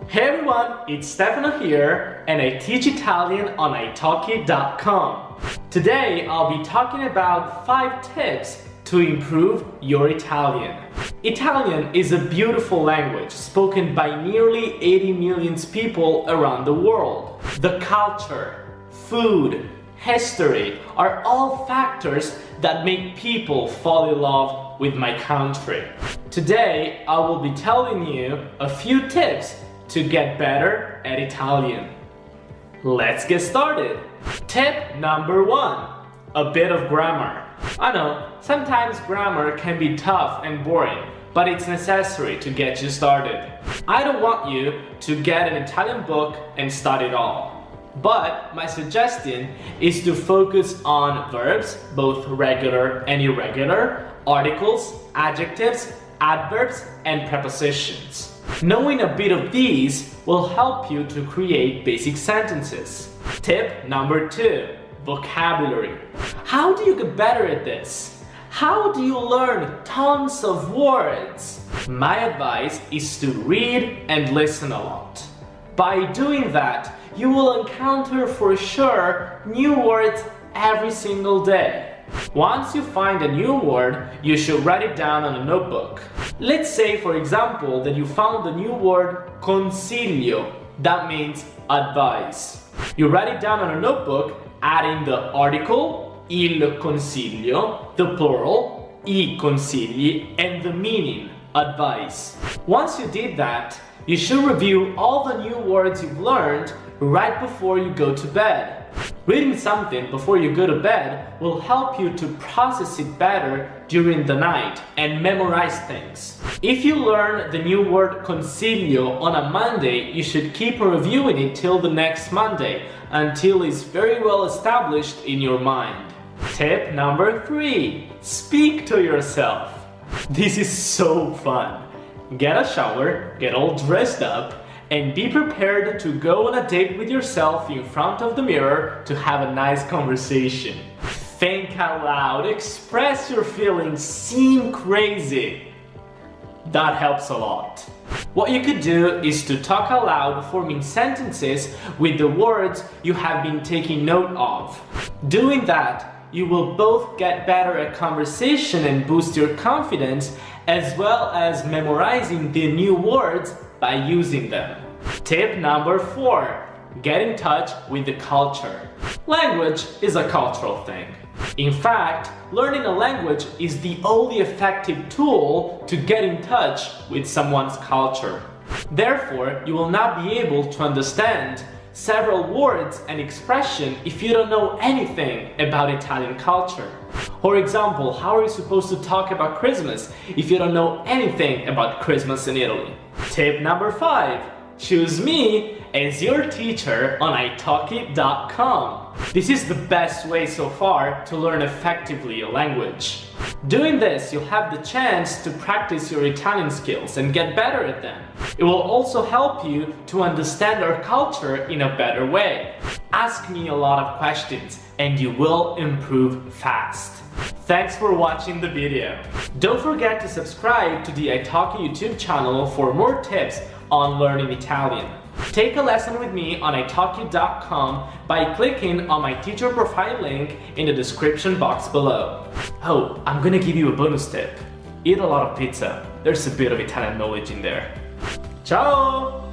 Hey everyone, it's Stefano here and I teach Italian on italki.com. Today I'll be talking about 5 tips to improve your Italian. Italian is a beautiful language spoken by nearly 80 million people around the world. The culture, food, history are all factors that make people fall in love with my country. Today I will be telling you a few tips to get better at Italian. Let's get started. Tip number 1. A bit of grammar. I know, sometimes grammar can be tough and boring, but it's necessary to get you started. I don't want you to get an Italian book and study it all. But my suggestion is to focus on verbs, both regular and irregular, articles, adjectives, adverbs, and prepositions. Knowing a bit of these will help you to create basic sentences. Tip number 2. Vocabulary. How do you get better at this? How do you learn tons of words? My advice is to read and listen a lot. By doing that, you will encounter for sure new words every single day. Once you find a new word, you should write it down on a notebook. Let's say, for example, that you found the new word consiglio. That means advice. You write it down on a notebook, adding the article, il consiglio, the plural, i consigli, and the meaning, advice. Once you did that, you should review all the new words you've learned right before you go to bed. Reading something before you go to bed will help you to process it better during the night and memorize things. If you learn the new word consiglio on a Monday, you should keep reviewing it till the next Monday until it's very well established in your mind. Tip number 3. Speak to yourself. This is so fun. Get a shower, get all dressed up, and be prepared to go on a date with yourself in front of the mirror to have a nice conversation. Think out loud, express your feelings, seem crazy. That helps a lot. What you could do is to talk out loud, forming sentences with the words you have been taking note of. Doing that, you will both get better at conversation and boost your confidence, as well as memorizing the new words by using them. Tip number 4. Get in touch with the culture. Language is a cultural thing. In fact, learning a language is the only effective tool to get in touch with someone's culture. Therefore, you will not be able to understand several words and expressions if you don't know anything about Italian culture. For example, how are you supposed to talk about Christmas if you don't know anything about Christmas in Italy? Tip number 5. Choose me as your teacher on italki.com. This is the best way so far to learn effectively a language. Doing this, you'll have the chance to practice your Italian skills and get better at them. It will also help you to understand our culture in a better way. Ask me a lot of questions and you will improve fast. Thanks for watching the video. Don't forget to subscribe to the Italki YouTube channel for more tips on learning Italian. Take a lesson with me on italki.com by clicking on my teacher profile link in the description box below. Oh, I'm gonna give you a bonus tip. Eat a lot of pizza. There's a bit of Italian knowledge in there. Ciao!